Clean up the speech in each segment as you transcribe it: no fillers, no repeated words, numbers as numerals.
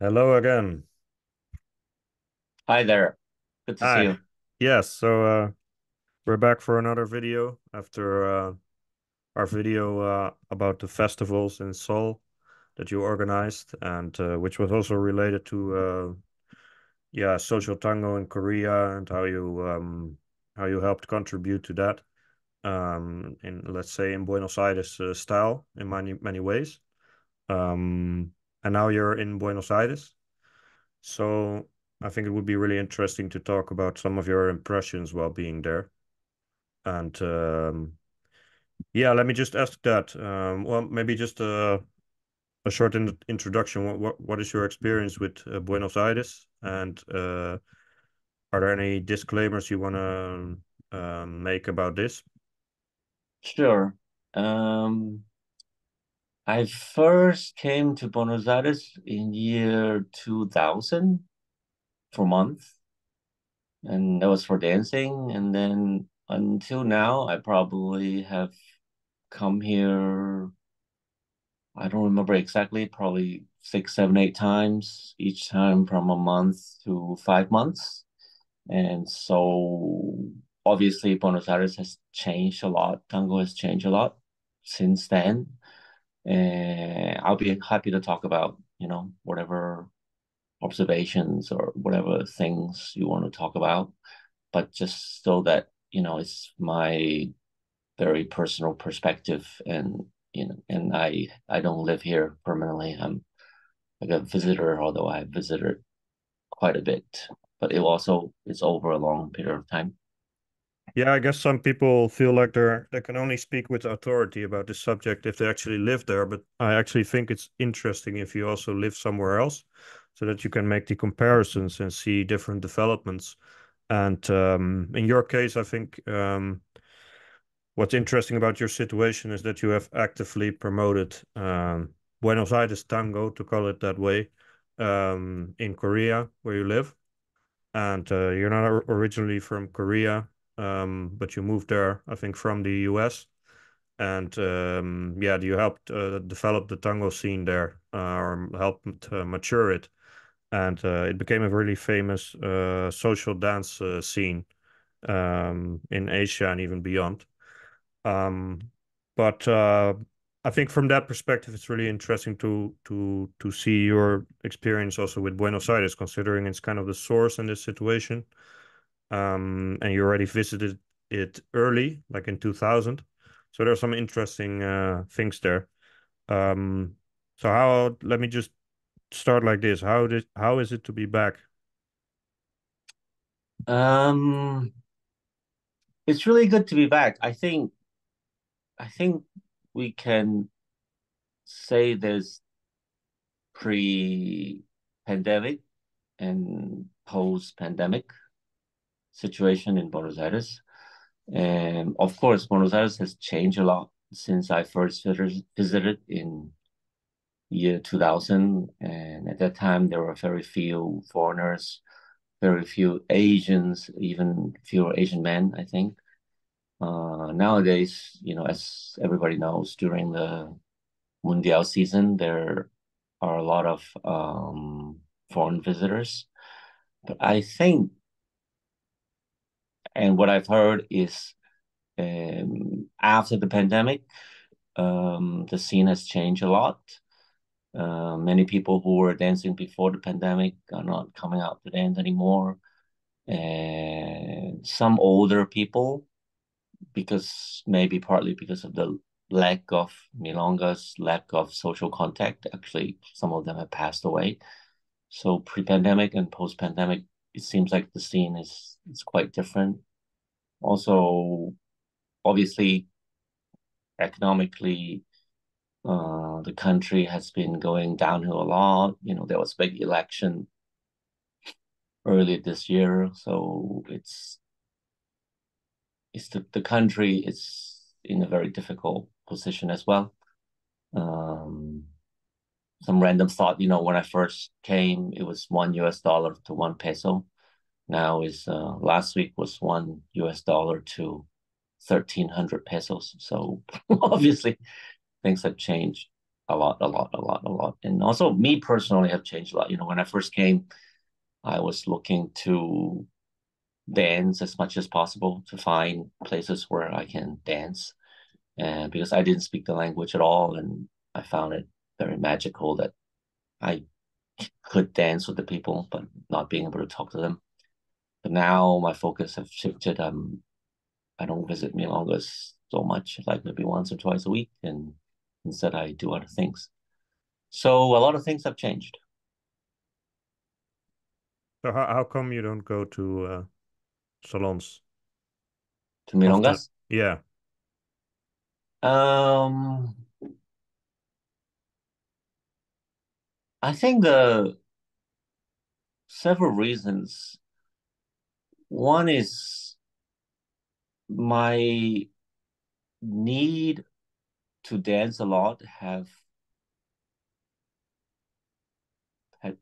Hello again. Hi there. Good to see Hi. you. Yes, we're back for another video after our video about the festivals in Seoul that you organized and which was also related to social tango in Korea and how you helped contribute to that in, let's say, in Buenos Aires style in many ways. Um and now you're in Buenos Aires. So I think it would be really interesting to talk about some of your impressions while being there. And yeah, let me just ask that. Well, maybe just a short introduction. What is your experience with Buenos Aires? And are there any disclaimers you want to make about this? Sure. Um, I first came to Buenos Aires in year 2000 for a month, and that was for dancing. And then until now, I probably have come here, I don't remember exactly, probably six, seven, eight times, each time from a month to 5 months. And so obviously Buenos Aires has changed a lot. Tango has changed a lot since then. And I'll be happy to talk about, whatever observations or whatever things you want to talk about. But just so that, it's my very personal perspective and I don't live here permanently. I'm like a visitor, although I visited quite a bit. But it's over a long period of time. Yeah, I guess some people feel like they can only speak with authority about this subject if they actually live there, but I actually think it's interesting if you also live somewhere else so that you can make the comparisons and see different developments. And in your case, I think what's interesting about your situation is that you have actively promoted Buenos Aires tango, to call it that way, in Korea, where you live. And you're not originally from Korea, but you moved there, I think, from the US. And yeah, you helped develop the tango scene there, or helped mature it. And it became a really famous social dance scene in Asia and even beyond. Um, but I think from that perspective, it's really interesting to see your experience also with Buenos Aires, considering it's kind of the source in this situation. And you already visited it early, like in 2000. So there are some interesting things there. Um, so let me just start like this. How is it to be back? Um, it's really good to be back. I think we can say there's pre-pandemic and post-pandemic situation in Buenos Aires. And of course, Buenos Aires has changed a lot since I first visited in year 2000. And at that time, there were very few foreigners, very few Asians, even fewer Asian men, I think. Nowadays, as everybody knows, during the Mundial season, there are a lot of foreign visitors. But I think, and what I've heard is after the pandemic, the scene has changed a lot. Many people who were dancing before the pandemic are not coming out to dance anymore. And some older people, because maybe partly because of the lack of milongas, lack of social contact. Actually, some of them have passed away. So pre-pandemic and post-pandemic, it seems like the scene is quite different. Also, obviously, economically, the country has been going downhill a lot. There was a big election earlier this year, so it's the country is in a very difficult position as well. Um, some random thought, when I first came, it was $1 to one peso. Now is last week was $1 to 1,300 pesos. So obviously things have changed. a lot, a lot, a lot, a lot. And also, me personally have changed a lot. When I first came, I was looking to dance as much as possible to find places where I can dance, and because I didn't speak the language at all, and I found it very magical that I could dance with the people, but not being able to talk to them. But now my focus have shifted. I don't visit milongas so much, like maybe once or twice a week, and instead I do other things. So a lot of things have changed. So how come you don't go to salons To often? milongas, Yeah. um, I think the several reasons. One is my need to dance a lot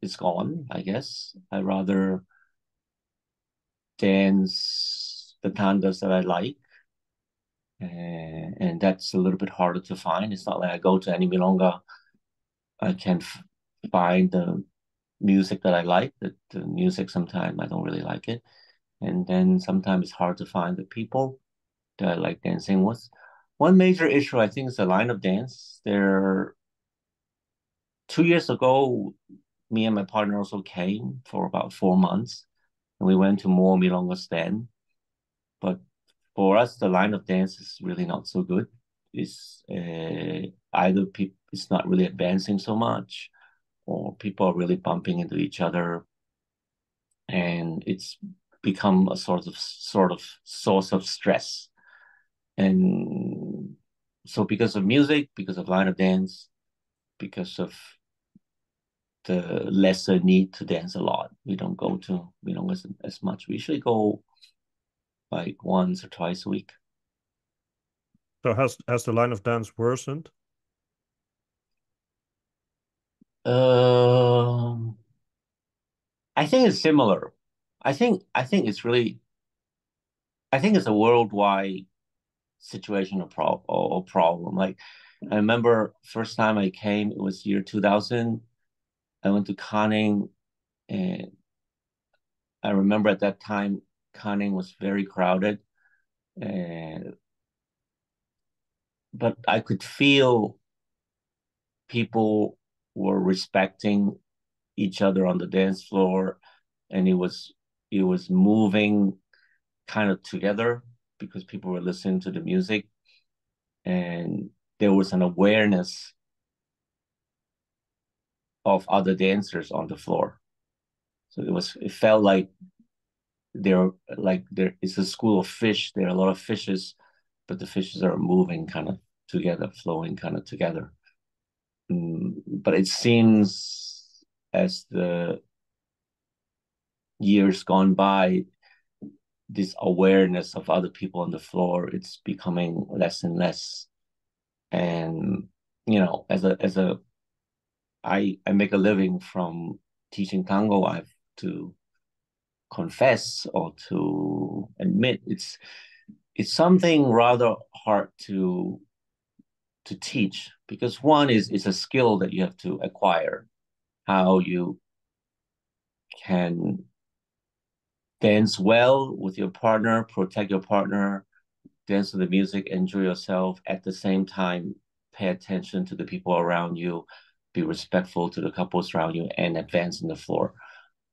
is gone, I guess. I rather dance the tandas that I like, and that's a little bit harder to find. It's not like I go to any milonga, I can find the music that I like. The music sometimes I don't really like it, and then sometimes it's hard to find the people that I like dancing with. One major issue I think is the line of dance. There, 2 years ago, me and my partner also came for about 4 months, and we went to more milongas then. But for us, the line of dance is really not so good. It's either people it's not really advancing so much, or people are really bumping into each other, and it's become a sort of source of stress. And so, because of music, because of line of dance, because of the lesser need to dance a lot, we don't go to as much. We usually go like once or twice a week. So has the line of dance worsened? Um, I think it's similar. I think it's really I think it's a worldwide situation or problem. Like I remember first time I came, it was year 2000. I went to Canning, and I remember at that time Canning was very crowded, and but I could feel people were respecting each other on the dance floor, and it was moving kind of together because people were listening to the music, and there was an awareness of other dancers on the floor. So it felt there is a school of fish. There are a lot of fishes, but the fishes are moving kind of together, flowing kind of together. But it seems as the years gone by, this awareness of other people on the floor, it's becoming less and less. And as a I make a living from teaching tango. I have to confess or to admit it's something rather hard to teach, because one is it's a skill that you have to acquire, how you can dance well with your partner, protect your partner, dance to the music, enjoy yourself, at the same time pay attention to the people around you, be respectful to the couples around you, and advance in the floor.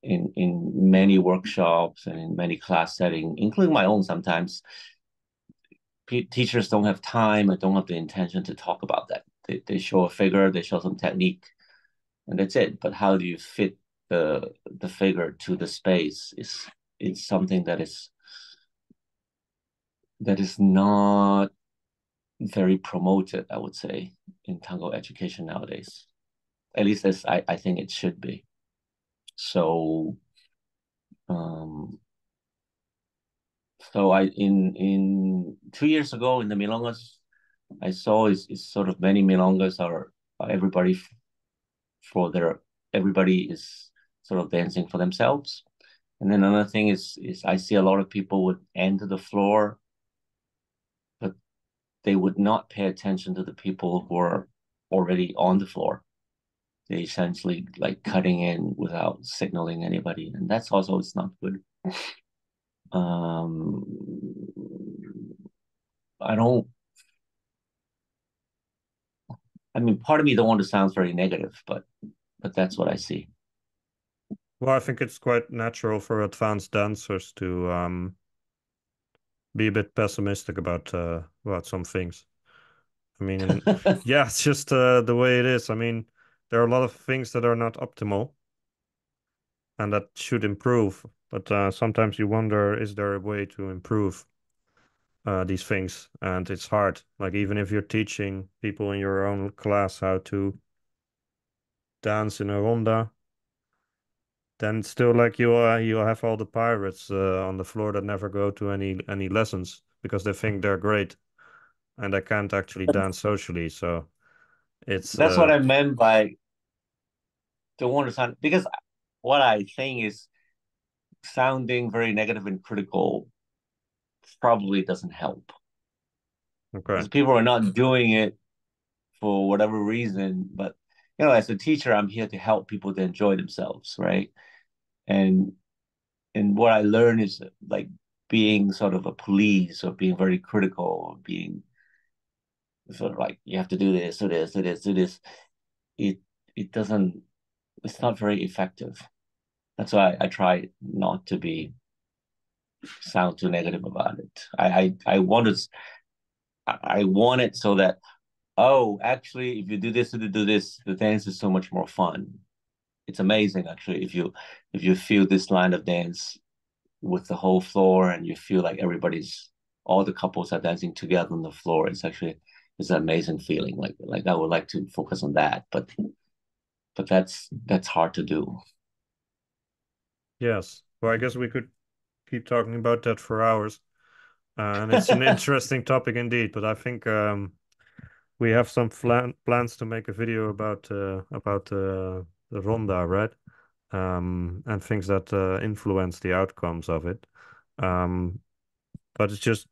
In many workshops and in many class settings, including my own, sometimes teachers don't have time and don't have the intention to talk about that. They show a figure, they show some technique, and that's it. But how do you fit the figure to the space is it's something that is not very promoted, I would say, in tango education nowadays. At least as I think it should be. So um so I in 2 years ago in the milongas, I saw is sort of many milongas are everybody for their everybody is sort of dancing for themselves. And then another thing is I see a lot of people would enter the floor, but they would not pay attention to the people who are already on the floor. They essentially like cutting in without signaling anybody, and that's also it's not good. Um, I don't. I mean, part of me don't want to sound very negative, but that's what I see. Well, I think it's quite natural for advanced dancers to be a bit pessimistic about some things. I mean, yeah, it's just the way it is. I mean, there are a lot of things that are not optimal and that should improve, but sometimes you wonder, is there a way to improve these things? And it's hard. Like even if you're teaching people in your own class how to dance in a ronda, then it's still like you have all the pirates on the floor that never go to any lessons because they think they're great and they can't actually dance socially. So it's That's what I meant by don't want to sound because what I think is sounding very negative and critical probably doesn't help okay. because people are not doing it for whatever reason. But as a teacher, I'm here to help people to enjoy themselves, right? And and what I learned is like being sort of a police or being very critical or being sort of like you have to do this, do this, do this, do this. It it doesn't. It's not very effective. That's why I try not to be sound too negative about it. I want it so that actually if you do this, the dance is so much more fun. It's amazing actually if you feel this line of dance with the whole floor and you feel like all the couples are dancing together on the floor. It's an amazing feeling. Like I would like to focus on that, but that's hard to do. Yes. Well, I guess we could keep talking about that for hours. And it's an interesting topic indeed, but I think we have some plans to make a video about the ronda, right? And things that influence the outcomes of it. Um, but it's just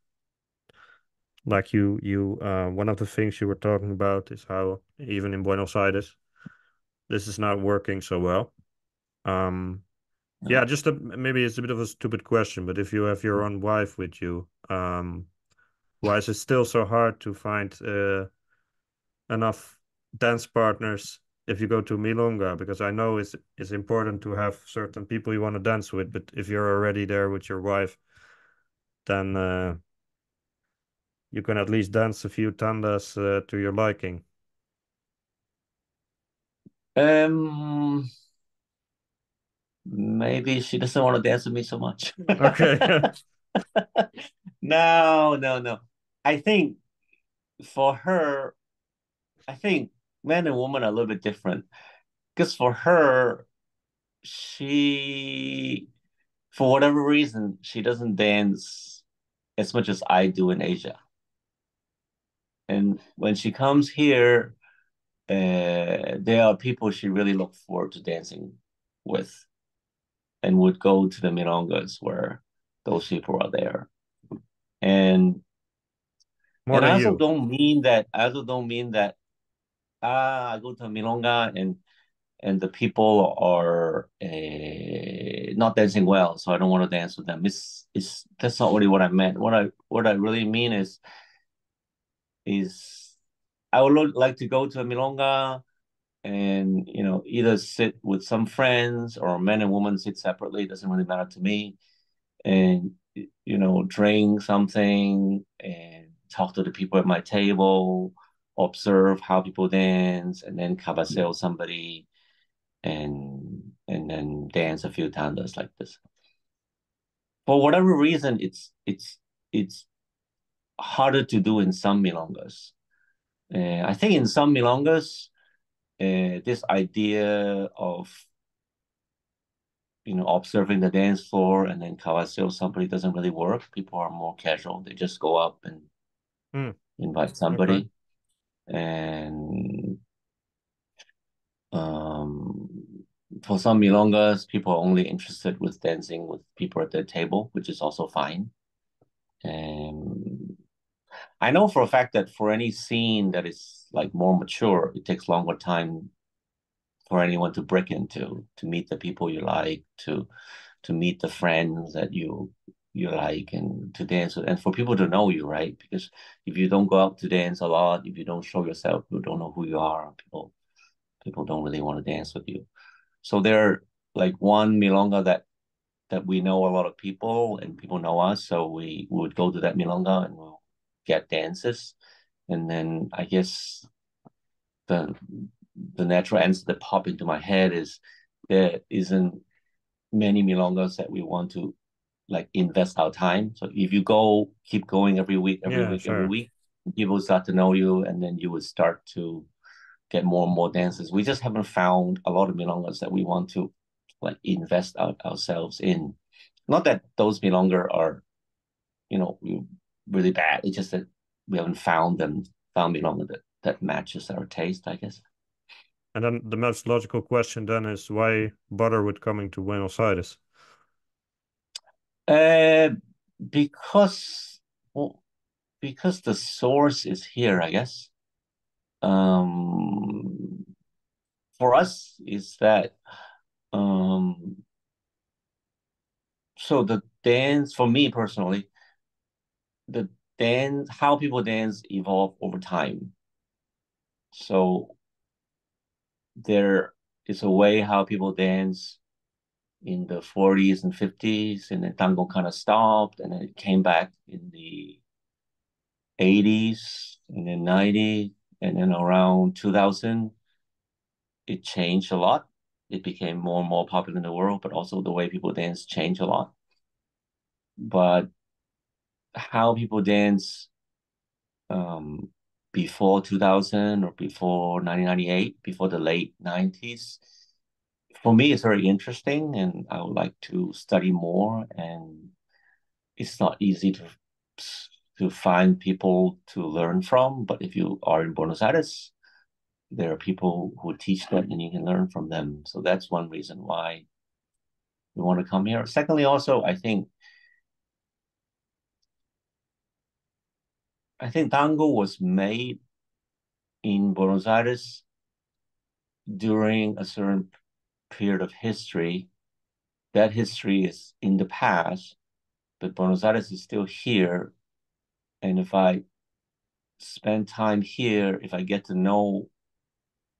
like you one of the things you were talking about is how even in Buenos Aires this is not working so well. Um, yeah, just maybe it's a bit of a stupid question, but if you have your own wife with you, why is it still so hard to find enough dance partners if you go to milonga? Because I know it's important to have certain people you want to dance with, but if you're already there with your wife, then you can at least dance a few tandas to your liking. Um, Maybe she doesn't want to dance with me so much. Okay. No, no, no. I think for her, I think men and women are a little bit different. Because for her, she, for whatever reason, she doesn't dance as much as I do in Asia. And when she comes here, there are people she really look forward to dancing with and would go to the milongas where those people are there. And More and than you. I also don't mean that I go to a milonga and the people are not dancing well, so I don't want to dance with them. It's That's not really what I meant. What I really mean is I would like to go to a milonga and either sit with some friends or men and women sit separately. It doesn't really matter to me. And drink something and talk to the people at my table, observe how people dance, and then cabaseo somebody and then dance a few tandas like this. For whatever reason, it's harder to do in some milongas. I think in some milongas, this idea of observing the dance floor and then cabaseo somebody doesn't really work. People are more casual. They just go up and Hmm. invite Okay. somebody. And um, for some milongas, people are only interested with dancing with people at their table, which is also fine. And I know for a fact that for any scene that is like more mature, it takes longer time for anyone to break into, to meet the people you like, to meet the friends that you like, and to dance with, and for people to know you, right? Because if you don't go out to dance a lot, if you don't show yourself, you don't know who you are. People don't really want to dance with you. So there, like one milonga that we know a lot of people and people know us, so we would go to that milonga and we'll get dances, and then I guess the the natural answer that pop into my head is there isn't many milongas that we want to like invest our time. So if you go, keep going every week, every Yeah, week, every sure. week, people start to know you, and then you would start to get more and more dances. We just haven't found a lot of milongas that we want to like invest ourselves in. Not that those milonga are, you know, really bad. It's just that we haven't found milonga that matches our taste, I guess. And then the most logical question then is why bother with coming to Buenos Aires? Uh, because well, because the source is here, I guess. Um, for us, is that so the dance for me personally, the dance how people dance evolve over time. So there is a way how people dance in the 40s and 50s, and then tango kind of stopped, and then it came back in the 80s and then 90s, and then around 2000 it changed a lot. It became more and more popular in the world, but also the way people dance changed a lot. But how people dance um, before 2000 or before 1998, before the late 90s, for me, it's very interesting, and I would like to study more. And it's not easy to find people to learn from, but if you are in Buenos Aires, there are people who teach that, and you can learn from them. So that's one reason why we want to come here. Secondly, also, I think tango was made in Buenos Aires during a certain period of history. That history is in the past, but Buenos Aires is still here. And if I spend time here, if I get to know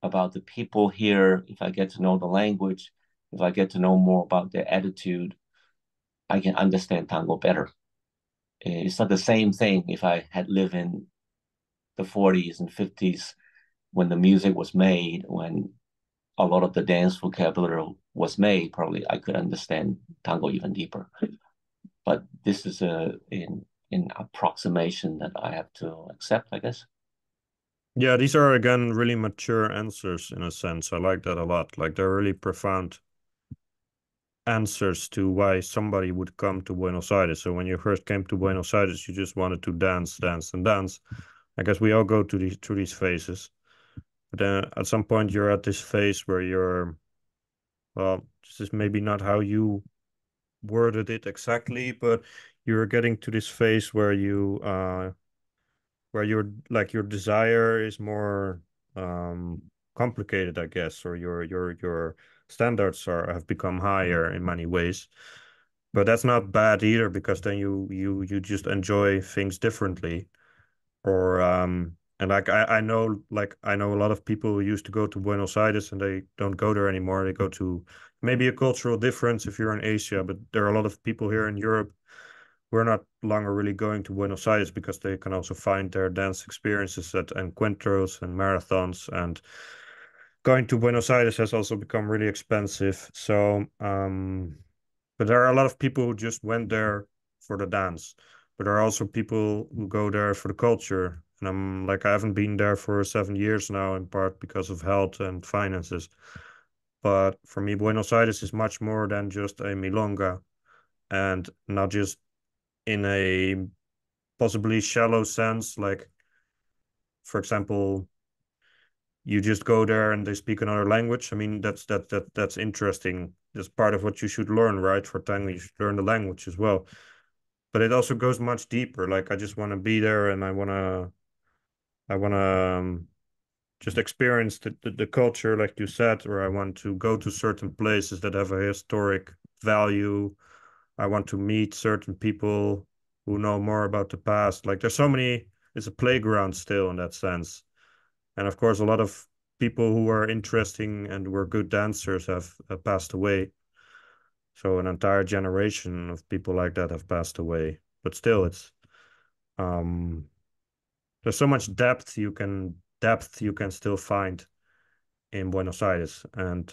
about the people here, if I get to know the language, if I get to know more about their attitude, I can understand tango better. It's not the same thing if I had lived in the 40s and 50s when the music was made, when a lot of the dance vocabulary was made. Probably I could understand tango even deeper. But this is in approximation that I have to accept, I guess. Yeah, these are again really mature answers in a sense. I like that a lot. Like they're really profound answers to why somebody would come to Buenos Aires. So when you first came to Buenos Aires, you just wanted to dance, dance, and dance. I guess we all go to these through these phases. But then at some point you're at this phase where you're, well, this is maybe not how you worded it exactly, but you're getting to this phase where your desire is more complicated, I guess, or your standards are have become higher in many ways. But that's not bad either because then you just enjoy things differently. Or and I know a lot of people who used to go to Buenos Aires and they don't go there anymore. They go to maybe a cultural difference if you're in Asia, but there are a lot of people here in Europe who are not longer really going to Buenos Aires because they can also find their dance experiences at encuentros and marathons, and going to Buenos Aires has also become really expensive. So but there are a lot of people who just went there for the dance. But there are also people who go there for the culture. And I'm like, I haven't been there for 7 years now, in part because of health and finances. But for me, Buenos Aires is much more than just a milonga, and not just in a possibly shallow sense. Like, for example, you just go there and they speak another language. I mean, that's interesting. That's part of what you should learn, right? For tango, you should learn the language as well. But it also goes much deeper. Like I just want to be there, and I want to just experience the culture, like you said, or I want to go to certain places that have a historic value. I want to meet certain people who know more about the past. Like there's so many, it's a playground still in that sense. And of course, a lot of people who are interesting and were good dancers have passed away. So an entire generation of people like that have passed away. But still, um, there's so much depth you can still find in Buenos Aires, and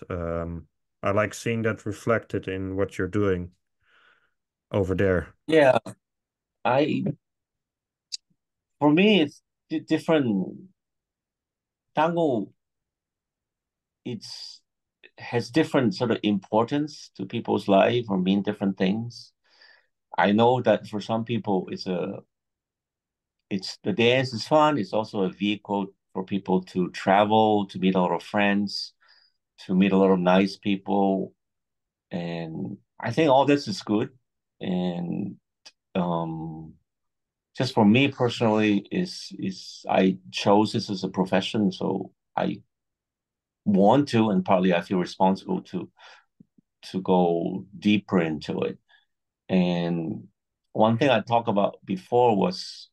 I like seeing that reflected in what you're doing over there. Yeah, I for me it's different. Tango, it's has different sort of importance to people's life or mean different things. I know that for some people it's the dance is fun. It's also a vehicle for people to travel, to meet a lot of friends, to meet a lot of nice people. And I think all this is good. And um just for me personally is I chose this as a profession, so I want to, and partly I feel responsible to go deeper into it. And one thing I talked about before was,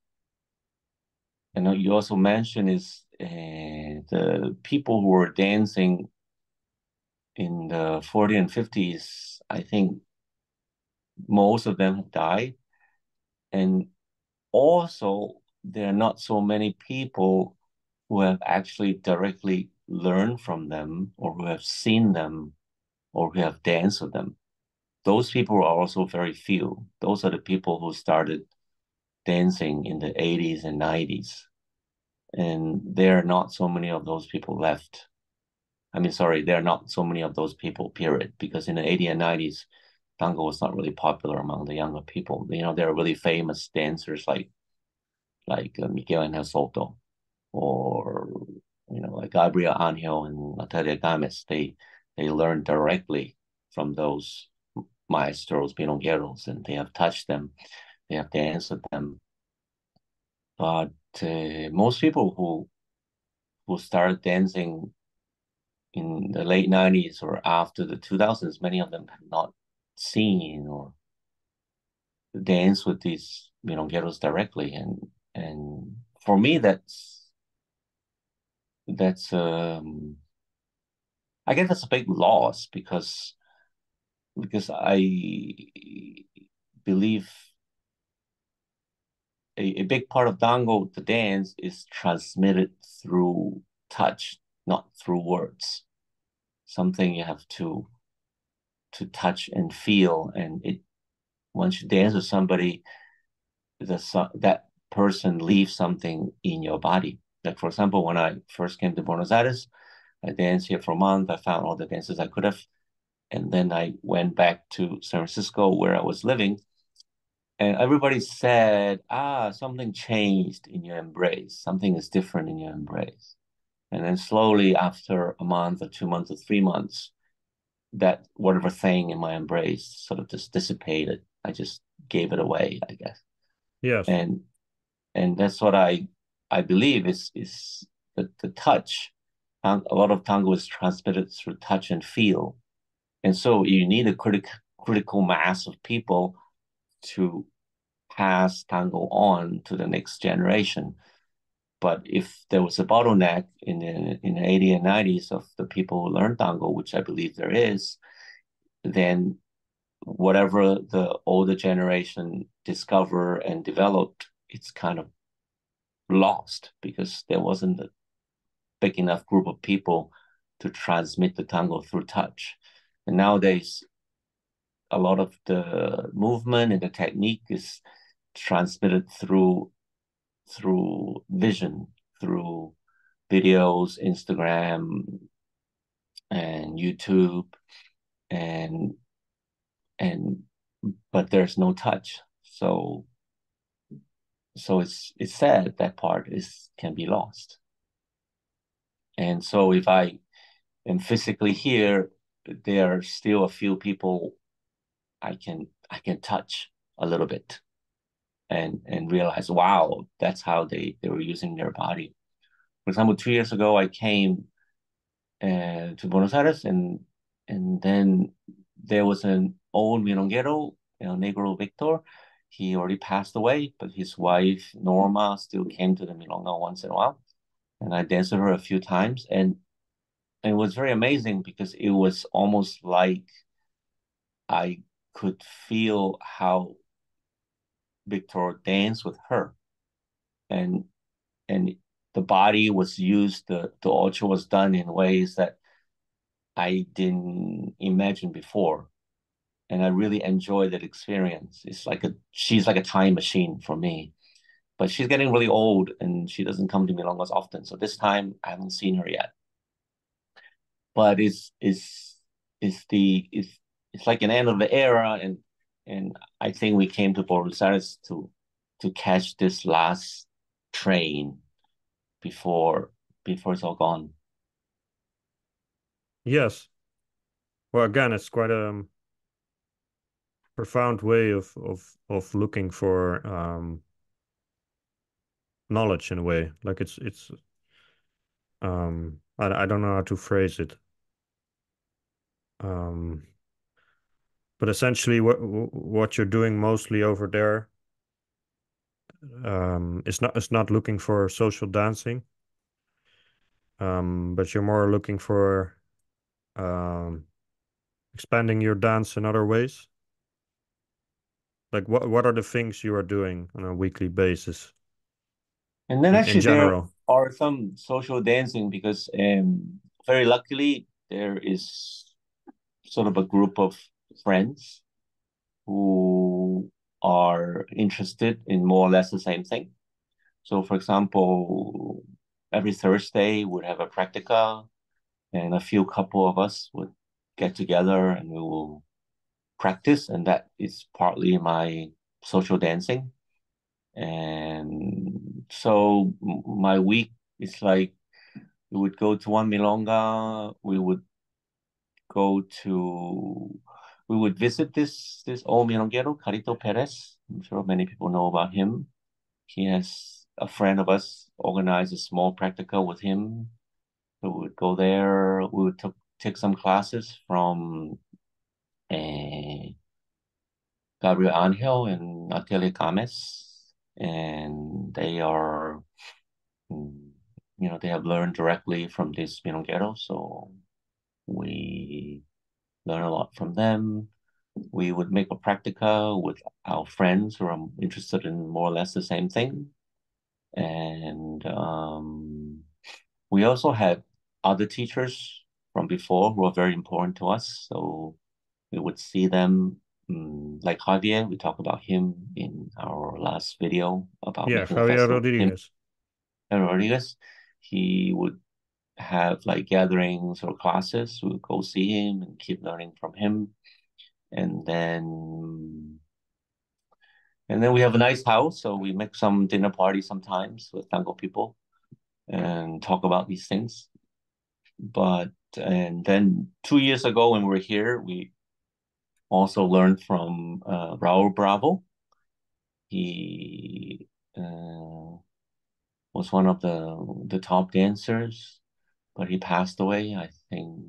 you know, you also mentioned is the people who were dancing in the 40s and 50s. I think most of them have died. And also, there are not so many people who have actually directly learned from them or who have seen them or who have danced with them. Those people are also very few. Those are the people who started dancing in the 80s and 90s. And there are not so many of those people left. I mean, sorry, there are not so many of those people, period, because in the 80s and 90s, tango was not really popular among the younger people. You know, there are really famous dancers like Miguel Angel Soto or you know like Gabriel Angel and Natalia Gomez. They learned directly from those maestros, milongueros, and they have touched them, they have danced with them. But most people who started dancing in the late 90s or after the 2000s, many of them have not seen or danced with these milongueros directly. And for me, that's I guess that's a big loss because I believe a big part of tango, the dance, is transmitted through touch, not through words. Something you have to touch and feel, and it once you dance with somebody, that person leaves something in your body. Like for example, when I first came to Buenos Aires, I danced here for a month. I found all the dances I could have, and then I went back to San Francisco where I was living, and everybody said, "Ah, something changed in your embrace. Something is different in your embrace." And then slowly, after a month or 2 months or 3 months, that whatever thing in my embrace sort of just dissipated. I just gave it away, I guess. Yes. And and that's what I believe is the touch. A lot of tango is transmitted through touch and feel, and so you need a critical mass of people to pass tango on to the next generation. But if there was a bottleneck in the 80s and 90s of the people who learn tango, which I believe there is, then whatever the older generation discover and developed, it's kind of lost because there wasn't a big enough group of people to transmit the tango through touch. And nowadays, a lot of the movement and the technique is transmitted through vision, through videos, Instagram and YouTube, and and but there's no touch. So it's sad that part is can be lost. And so if I am physically here, there are still a few people I can touch a little bit and realize, wow, that's how they were using their body. For example, 2 years ago, I came to Buenos Aires, and then there was an old milonguero, El Negro Victor. He already passed away, but his wife Norma still came to the milonga once in a while, and I danced with her a few times, and it was very amazing because it was almost like I could feel how Victor danced with her, and and the body was used, the ocho was done in ways that I didn't imagine before. And I really enjoyed that experience. She's like a time machine for me. But she's getting really old and she doesn't come to Milongas often. So this time I haven't seen her yet. But it's like an end of the era, and I think we came to Buenos Aires to catch this last train before it's all gone. Yes. Well, again, it's quite a profound way of looking for knowledge in a way. Like it's I don't know how to phrase it. Um, but essentially, what you're doing mostly over there is not looking for social dancing, but you're more looking for um expanding your dance in other ways. Like what are the things you are doing on a weekly basis And then in actually there general? are some social dancing because very luckily there is sort of a group of friends who are interested in more or less the same thing. So for example, every Thursday we'd have a practica and a few couple of us would get together and we will practice, and that is partly my social dancing. And so my week is like we would go to one milonga, go to we would visit this old milonguero, Carito Perez. I'm sure many people know about him. He has a friend of us organized a small practical with him. So we would go there. We would take some classes from uh, Gabriel Angel and Atelier Cames, and they are, mm, they have learned directly from this milonguero. So we learn a lot from them. We would make a practica with our friends who are interested in more or less the same thing. And we also had other teachers from before who are very important to us. So we would see them, like Javier. We talked about him in our last video about Yeah, making a Javier festival with him. Rodriguez. And Rodriguez, he would have like gatherings or classes. We would go see him and keep learning from him. And then we have a nice house, so we make some dinner parties sometimes with tango people and talk about these things. And then 2 years ago when we were here, we also learned from Raul Bravo. He was one of the top dancers, but he passed away, I think,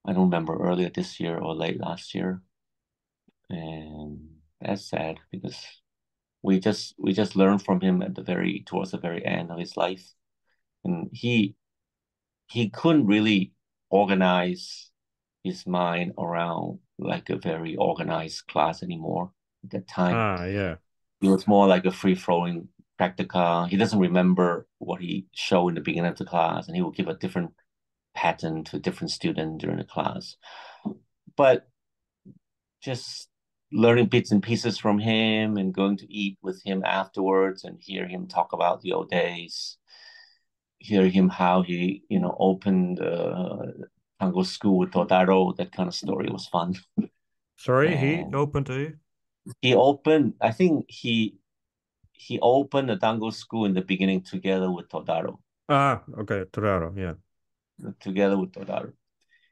I don't remember, earlier this year or late last year. And that's sad because we just learned from him towards the very end of his life. And he couldn't really organize his mind around like a very organized class anymore at that time. Ah, yeah. It was more like a free-flowing practica. He doesn't remember what he showed in the beginning of the class, and he will give a different pattern to a different student during the class. But just learning bits and pieces from him and going to eat with him afterwards and hear him talk about the old days, hear him how he, opened tango school with Todaro, that kind of story was fun. Sorry, he And opened a I think he opened the tango school in the beginning together with Todaro, okay, Toraro, yeah. together with Todaro.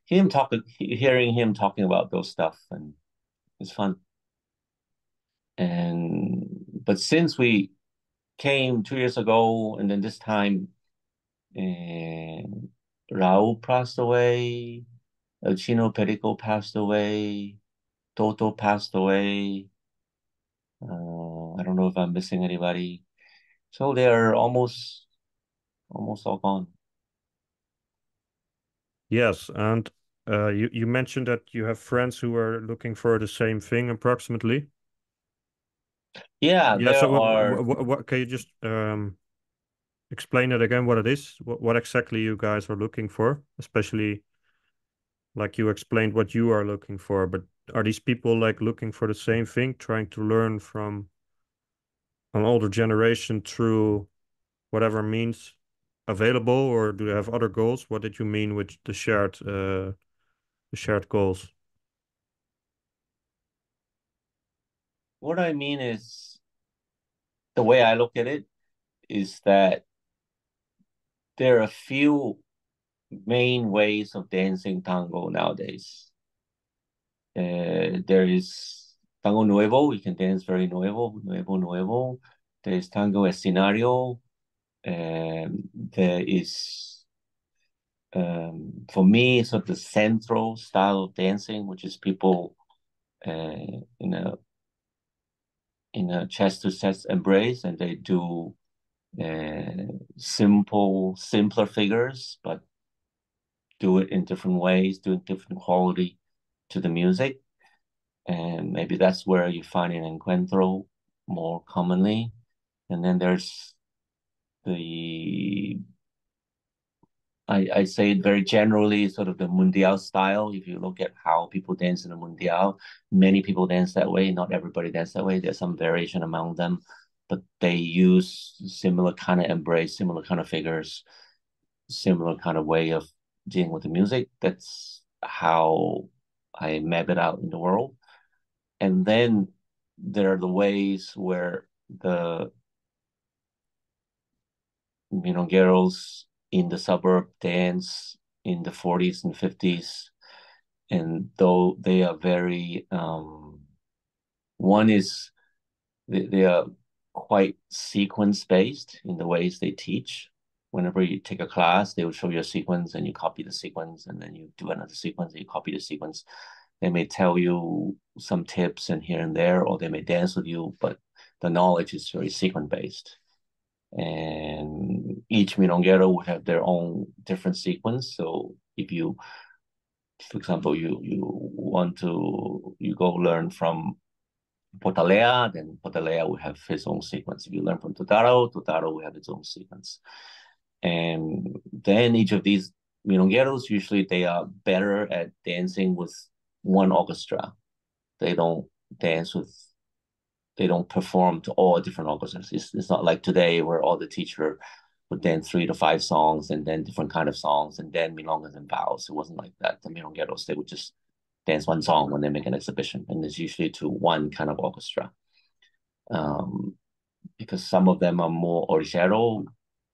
Hearing him talking about those stuff, and it's fun. But since we came 2 years ago, and then this time And Raul passed away. El Chino Perico passed away. Toto passed away. I don't know if I'm missing anybody. So they're almost all gone. Yes, and you mentioned that you have friends who are looking for the same thing approximately. Yeah, Yeah, there so are. what can you just explain it again what it is? What exactly you guys are looking for? Especially like you explained what you are looking for, but are these people like looking for the same thing, trying to learn from an older generation through whatever means available, or do they have other goals? What did you mean with the shared goals? What I mean is the way I look at it is that there are a few main ways of dancing tango nowadays. There is tango nuevo, you can dance very nuevo. There is tango escenario. There is, for me, sort of the central style of dancing, which is people in a chest to chest embrace, and they do simpler figures, but do it in different ways, doing different quality to the music. And maybe that's where you find an encuentro more commonly. And then there's the I say it very generally, sort of the mundial style. If you look at how people dance in the mundial, many people dance that way. Not everybody dance that way. There's some variation among them, but they use similar kind of embrace, similar kind of figures, similar kind of way of dealing with the music. That's how I map it out in the world. And then there are the ways where the girls in the suburb dance in the 40s and 50s, and though they are very one is they are quite sequence based in the ways they teach. Whenever you take a class, they will show you a sequence and you copy the sequence, and then you do another sequence and you copy the sequence. They may tell you some tips and here and there, or they may dance with you, but the knowledge is very sequence based. And each milonguero would have their own different sequence. So if you, for example, you go learn from Potalea, then Potalea will have his own sequence. If you learn from Totaro will have its own sequence. And then each of these milongueros, usually they are better at dancing with one orchestra. They don't dance with, they don't perform to all different orchestras. It's not like today where all the teacher would dance 3 to 5 songs and then different kind of songs and then milongas and vows. It wasn't like that. The milongueros, they would just dance one song when they make an exhibition, and it's usually to one kind of orchestra. Um, because some of them are more origero,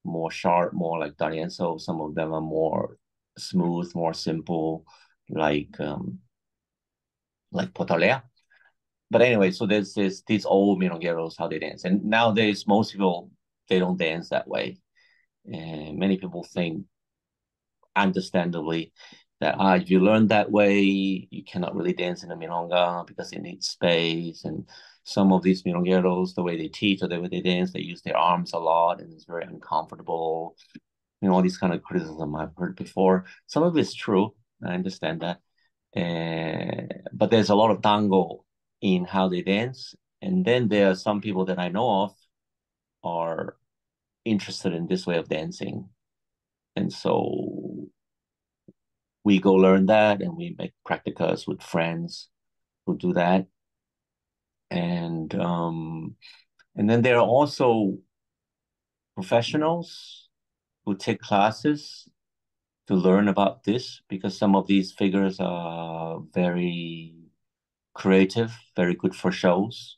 more sharp, more like D'Arienzo. Some of them are more smooth, more simple, like Potalea. But anyway, so there's these old milongueros how they dance, and nowadays most people they don't dance that way, and many people think, understandably, that if you learn that way, you cannot really dance in a milonga because it needs space. And some of these milongueros, the way they teach or the way they dance, they use their arms a lot, and it's very uncomfortable. All these kind of criticism I've heard before. Some of it's true. I understand that. But there's a lot of tango in how they dance. And then there are some people that I know of are interested in this way of dancing. And so we go learn that and we make practicas with friends who do that. And and then there are also professionals who take classes to learn about this because some of these figures are very creative, very good for shows.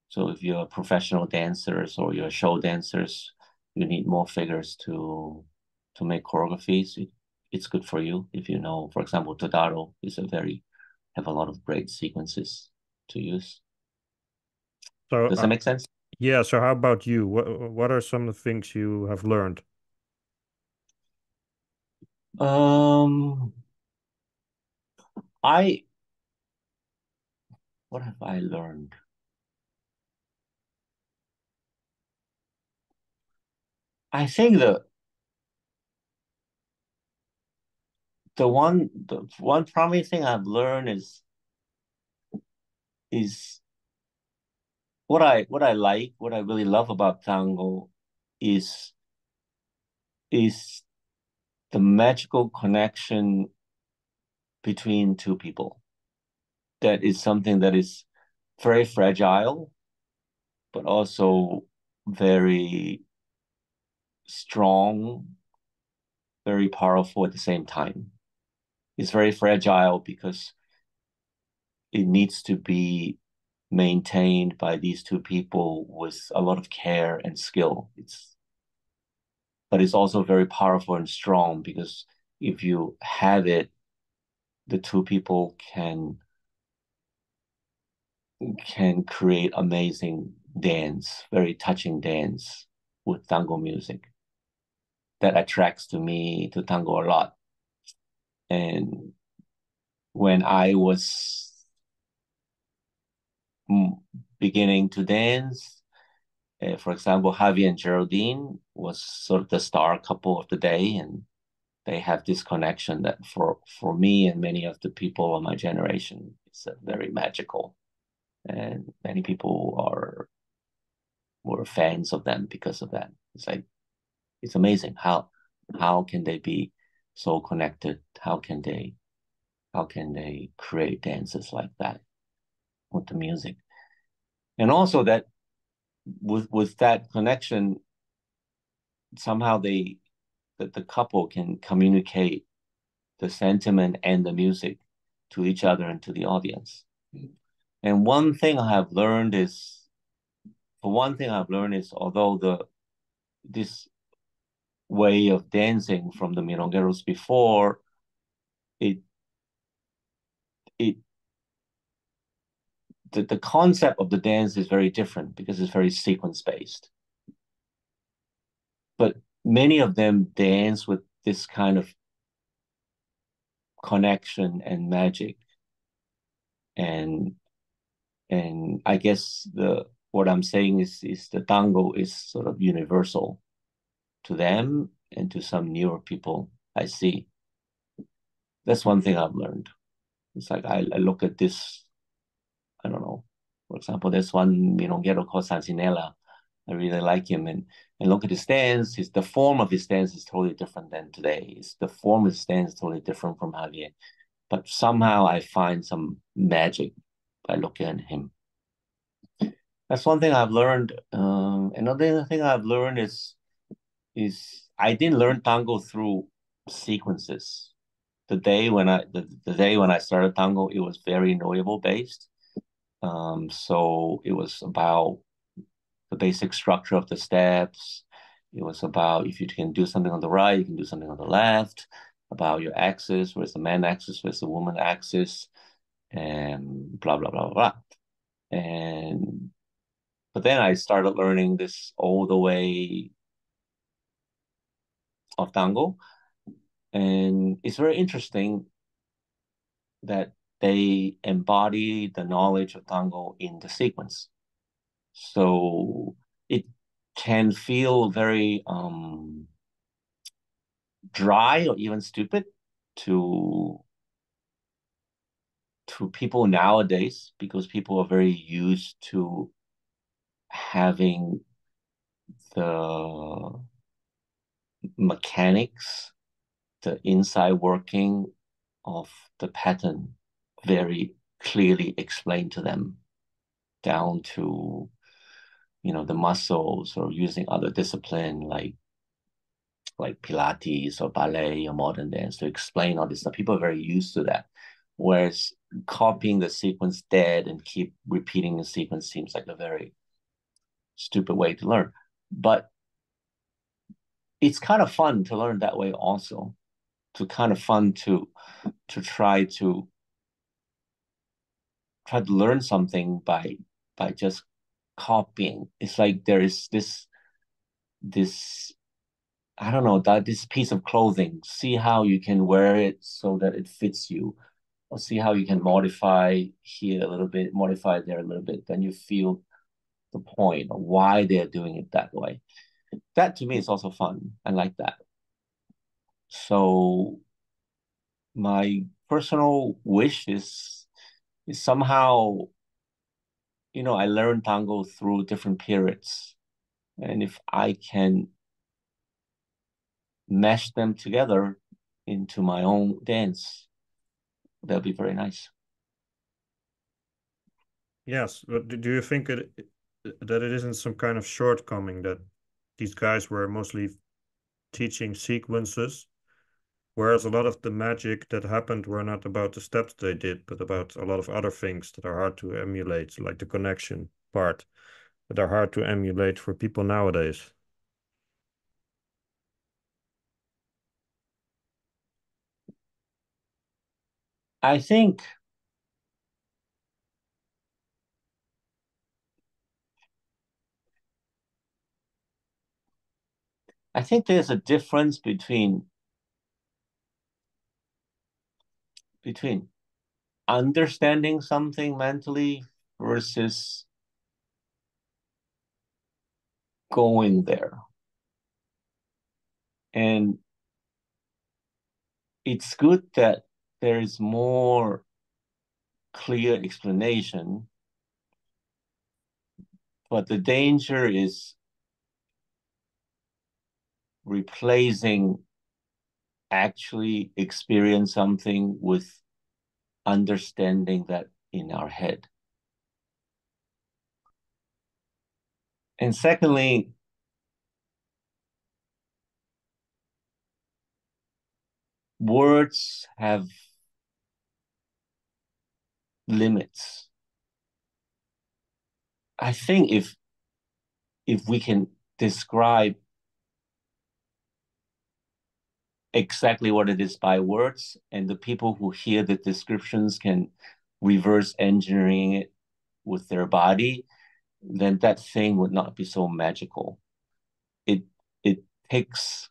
So if you're professional dancers or you're show dancers, you need more figures to make choreographies. It's good for you if you know, for example, Todaro is a very have a lot of great sequences to use. So, Does that make sense? yeah, so how about you? What are some of the things you have learned? Um, I what have I learned? I think the one primary thing I've learned is what I really love about tango is is the magical connection between two people. That is something that is very fragile, but also very strong, very powerful at the same time. It's very fragile because it needs to be maintained by these two people with a lot of care and skill. But it's also very powerful and strong because if you have it, the two people can create amazing dance, very touching dance with tango music that attracts to me to tango a lot. And when I was beginning to dance, for example, Javi and Geraldine was sort of the star couple of the day, and they have this connection that for me and many of the people of my generation, it's very magical, and many people are were fans of them because of that. It's like it's amazing how can they be so connected? How can they create dances like that with the music? And also that with that connection, somehow the couple can communicate the sentiment and the music to each other and to the audience. And one thing I've learned is although this way of dancing from the milongueros before, it it the concept of the dance is very different because it's very sequence based. But many of them dance with this kind of connection and magic, and I guess the what I'm saying is the tango is sort of universal to them and to some newer people I see. That's one thing I've learned. It's like I look at this, I don't know. For example, there's one milonguero called Sansinela. I really like him, and look at his stance. The form of his stance is totally different than today. The form of his stance is totally different from Javier. But somehow I find some magic by looking at him. That's one thing I've learned. Another thing I've learned is I didn't learn tango through sequences. The day when I started tango, it was very notable based. So it was about the basic structure of the steps. It was about if you can do something on the right, you can do something on the left, about your axis, where's the man axis, where's the woman axis, and blah, blah, blah, blah. And but then I started learning this all the way of tango. And it's very interesting that they embody the knowledge of tango in the sequence. So it can feel very dry or even stupid to people nowadays because people are very used to having the mechanics, the inside working of the pattern very clearly explained to them down to the muscles or using other discipline like Pilates or ballet or modern dance to explain all this stuff. People are very used to that. Whereas copying the sequence dead and keep repeating the sequence seems like a very stupid way to learn. But it's kind of fun to learn that way also. To kind of fun to try to learn something by just copying. It's like there is this I don't know, that this piece of clothing, see how you can wear it so that it fits you, or see how you can modify here a little bit, modify there a little bit. Then you feel the point of why they're doing it that way. That to me is also fun. I like that. So my personal wish is somehow, I learned tango through different periods. And if I can mesh them together into my own dance, that'll be very nice. Yes, but do you think that it isn't some kind of shortcoming that these guys were mostly teaching sequences, whereas a lot of the magic that happened were not about the steps they did, but about a lot of other things that are hard to emulate, like the connection part, that are hard to emulate for people nowadays? I think I think there's a difference between understanding something mentally versus going there. And it's good that there is more clear explanation, but the danger is replacing actually experience something with understanding that in our head. And secondly, words have limits. I think if we can describe exactly what it is by words, and the people who hear the descriptions can reverse engineering it with their body, then that thing would not be so magical. It it takes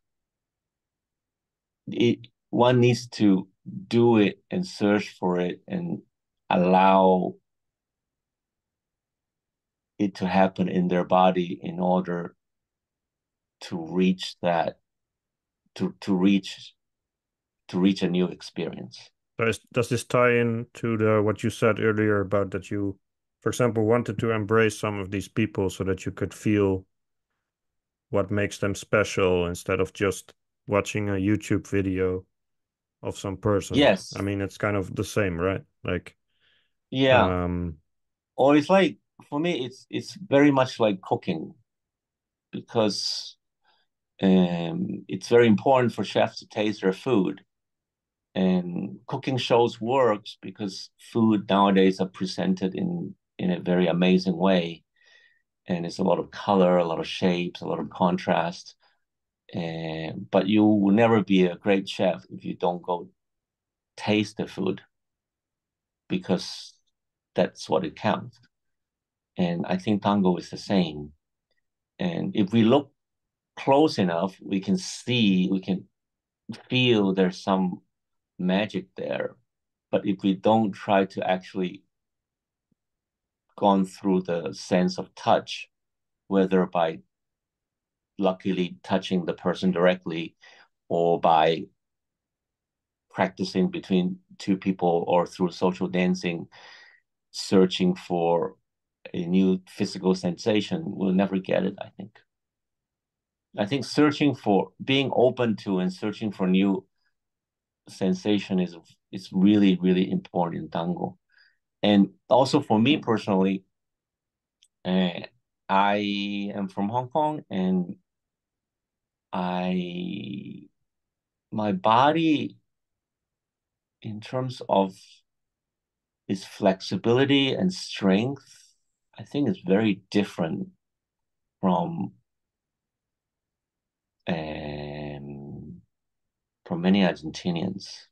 it one needs to do it and search for it and allow it to happen in their body in order to reach that to reach a new experience. Does this tie in to the what you said earlier about that you, for example, wanted to embrace some of these people so that you could feel what makes them special instead of just watching a YouTube video of some person? I Yes. mean, it's kind of the same, right? Like, Yeah. um, Or it's like for me it's very much like cooking because it's very important for chefs to taste their food. And cooking shows works because food nowadays are presented in a very amazing way. And it's a lot of color, a lot of shapes, a lot of contrast. But you will never be a great chef if you don't go taste the food because that's what it counts. And I think tango is the same. And if we look close enough, we can feel there's some magic there. But if we don't try to actually gone through the sense of touch, whether by luckily touching the person directly or by practicing between two people or through social dancing, searching for a new physical sensation, we'll never get it, I think. I think searching for being open to and searching for new sensation is really, really important in tango. And also for me personally, uh, I am from Hong Kong and I my body in terms of its flexibility and strength, I think is very different from um, from many Argentinians.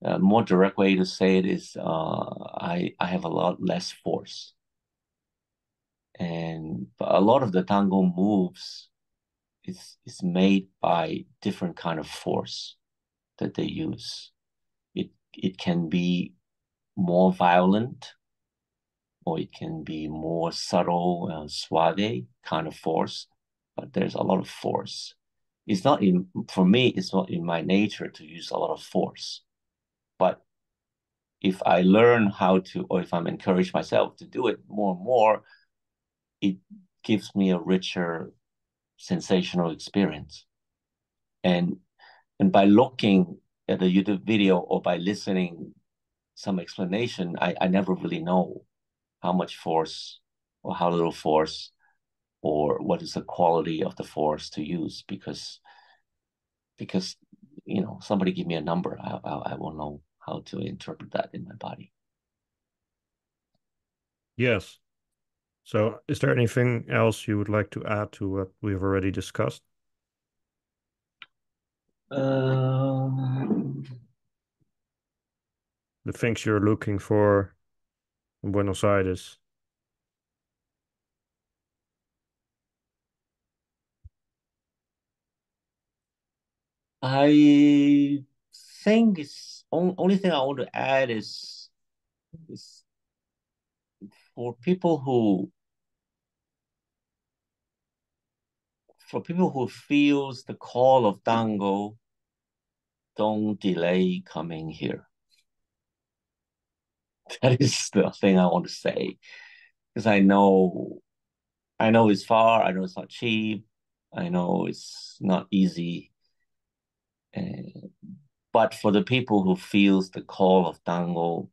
A more direct way to say it is I have a lot less force, and a lot of the tango moves is made by different kind of force that they use. It can be more violent, or it can be more subtle, suave kind of force. But there's a lot of force. It's not in For me. It's not in my nature to use a lot of force. But if I learn how to, or if I'm encouraged myself to do it more and more, it gives me a richer sensational experience. And and by looking at a YouTube video or by listening some explanation, I never really know how much force or how little force or what is the quality of the force to use, because somebody give me a number, I will know how to interpret that in my body. Yes. So, is there anything else you would like to add to what we've already discussed? Um, The things you're looking for in Buenos Aires? I think it's only thing I want to add is for people who feels the call of tango, don't delay coming here. That is the thing I want to say, because I know it's far, I know it's not cheap, I know it's not easy, uh, but for the people who feels the call of tango,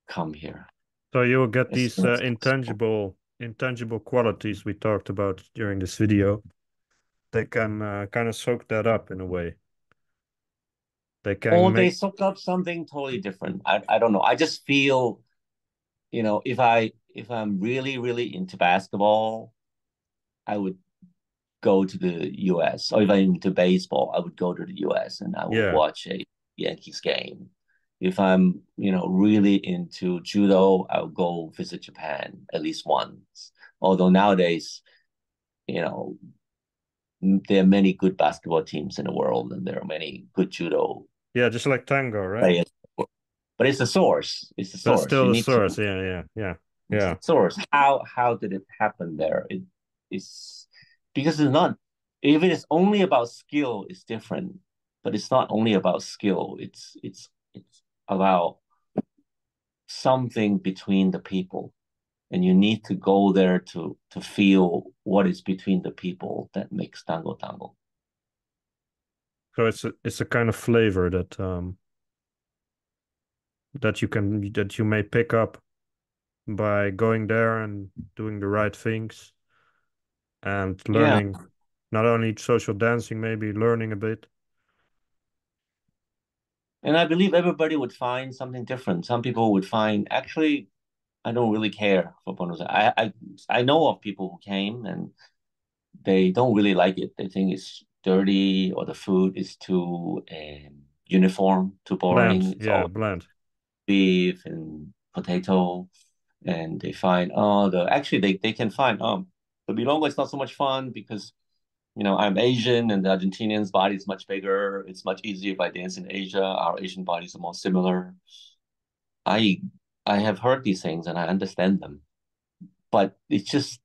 come here. So you will get As these soon as possible. intangible qualities we talked about during this video. They can kind of soak that up in a way. They can Or they make, soak up something totally different. I don't know. I just feel, if I'm really, really into basketball, I would go to the US. Or if I'm into baseball, I would go to the US and I will yeah, watch a Yankees game. If I'm, really into judo, I'll go visit Japan at least once. Although nowadays, you know, there are many good basketball teams in the world, and there are many good judo yeah, just like tango, right? players. But it's the source. It's the But it's source. still You the need to. source. Yeah, yeah, yeah, It's yeah. the source. How did it happen there? It is because it's not. If it is only about skill, it's different. But it's not only about skill. It's about something between the people, and you need to go there to feel what is between the people that makes tango tango. So it's a kind of flavor that you may pick up by going there and doing the right things and Yeah, learning not only social dancing, maybe learning a bit. and I believe everybody would find something different. Some people would find, actually, I don't really care for Buenos Aires. I know of people who came and they don't really like it. They think it's dirty, or the food is too uniform, too boring. Bland, It's yeah, all bland. beef and potato, and they find, actually they can find, the milonga is not so much fun because I'm Asian and the Argentinian's body is much bigger. It's much easier if I dance in Asia. Our Asian bodies are more similar. I I have heard these things and I understand them, but it's just,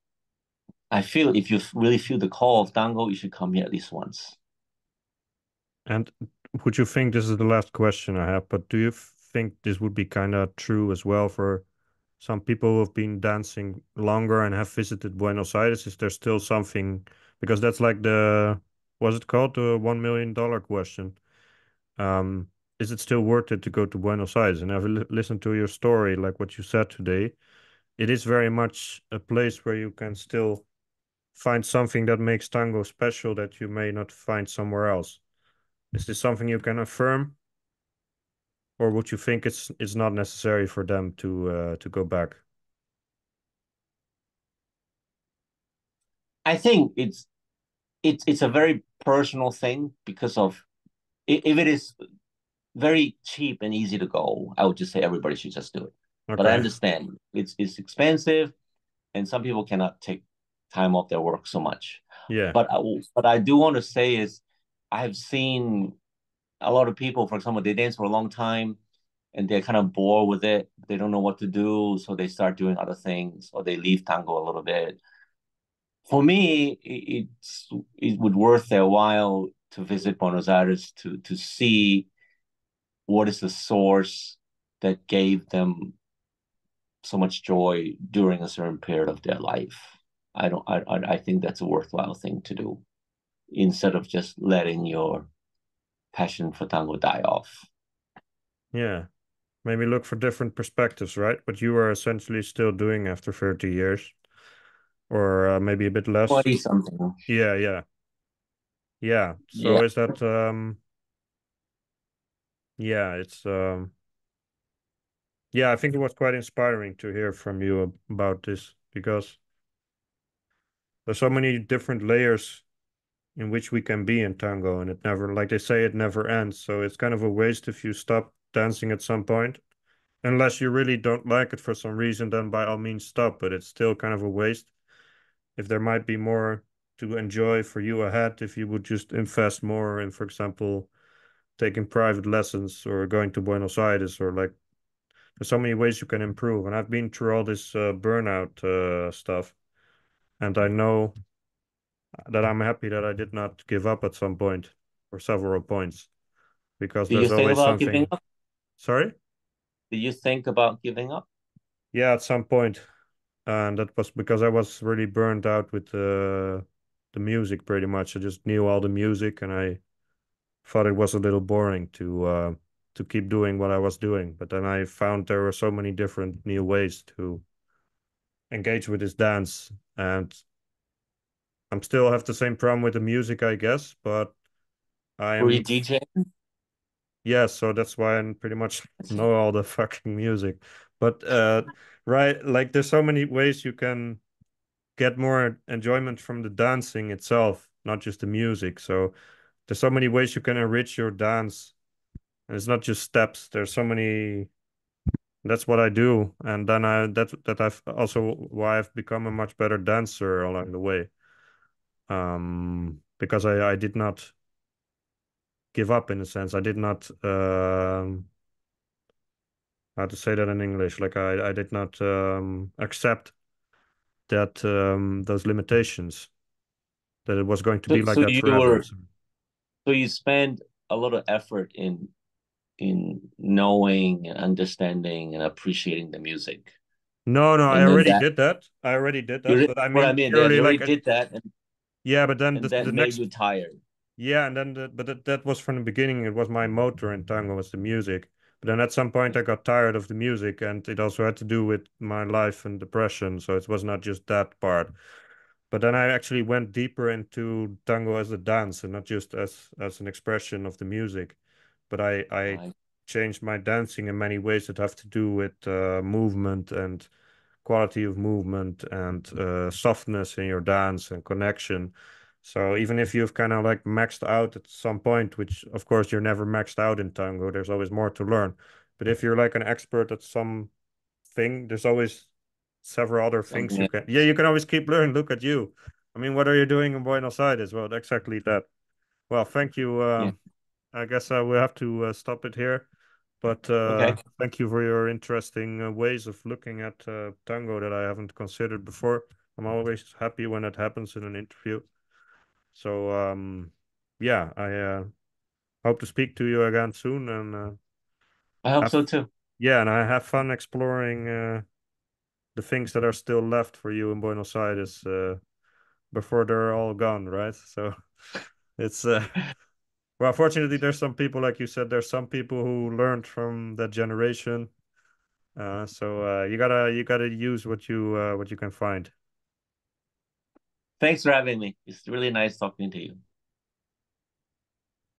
I feel if you really feel the call of tango, you should come here at least once. And would you think this is the last question I have, but do you think this would be kind of true as well for some people who have been dancing longer and have visited Buenos Aires? Is there still something, because that's like what's it called? The $1 million question. Um, is it still worth it to go to Buenos Aires? And I've listened to your story, like what you said today. It is very much a place where you can still find something that makes tango special that you may not find somewhere else. Is this something you can affirm, or would you think it's not necessary for them to go back? I think it's a very personal thing, because of, if it is very cheap and easy to go, I would just say everybody should just do it. But I Okay. understand it's expensive, and some people cannot take time off their work so much. Yeah. But I do want to say is I have seen a lot of people, for example, they dance for a long time and they're kind of bored with it. They don't know what to do, so they start doing other things or they leave tango a little bit. For me, it would worth their while to visit Buenos Aires to see what is the source that gave them so much joy during a certain period of their life. I think that's a worthwhile thing to do instead of just letting your passion for tango die off. Yeah. Maybe look for different perspectives, right? What you are essentially still doing after 30 years, or maybe a bit less. 20 something. Yeah, yeah. Yeah. Yeah. So is that yeah, it's yeah, I think it was quite inspiring to hear from you about this because there's so many different layers in which we can be in tango, and it never, like they say, it never ends. So it's kind of a waste if you stop dancing at some point. Unless you really don't like it for some reason, then by all means stop, but it's still kind of a waste. If there might be more to enjoy for you ahead, if you would just invest more in, for example, taking private lessons or going to Buenos Aires, or like there's so many ways you can improve. And I've been through all this burnout stuff, and I know that I'm happy that I did not give up at some point or several points because Do you there's think always about giving something. up? Sorry? Do you think about giving up? Yeah, at some point. And that was because I was really burned out with the music pretty much. I just knew all the music and I thought it was a little boring to keep doing what I was doing. But then I found there were so many different new ways to engage with this dance. And I'm still have the same problem with the music, I guess, but I Were you am DJing? yeah, so that's why I pretty much I see. know all the fucking music. But right, like there's so many ways you can get more enjoyment from the dancing itself, not just the music. So there's so many ways you can enrich your dance. And it's not just steps. There's so many. That's what I do, and then that I've also why I've become a much better dancer along the way. Because I did not give up in a sense. I did not how to say that in English. Like I did not accept that those limitations that it was going to be like So that you forever. were So so you spend a lot of effort in knowing and understanding and appreciating the music. no, no, I And then already that did that. I already did you that, but I what I mean mean, that purely you already like did that yeah, but then and that the made next you tired. yeah, and then but that was from the beginning. It was my motor in tango was the music. But then at some point I got tired of the music, and it also had to do with my life and depression. So it was not just that part. But then I actually went deeper into tango as a dance and not just as an expression of the music. But I Right. changed my dancing in many ways that have to do with movement and quality of movement and softness in your dance and connection. So even if you've kind of like maxed out at some point, which of course you're never maxed out in tango, there's always more to learn. But if you're like an expert at some thing, there's always several other things Something you can. Yeah, you can always keep learning. Look at you. I mean, what are you doing in Buenos Aires? Well, exactly that. Well, thank you. yeah. I guess I will have to stop it here. But Okay. thank you for your interesting ways of looking at tango that I haven't considered before. I'm always happy when it happens in an interview. So yeah, I hope to speak to you again soon and I hope have so too. yeah, and I have fun exploring the things that are still left for you in Buenos Aires before they're all gone, right? So it's well, fortunately, there's some people, like you said, there's some people who learned from that generation. So you gotta use what you can find. Thanks for having me. It's really nice talking to you.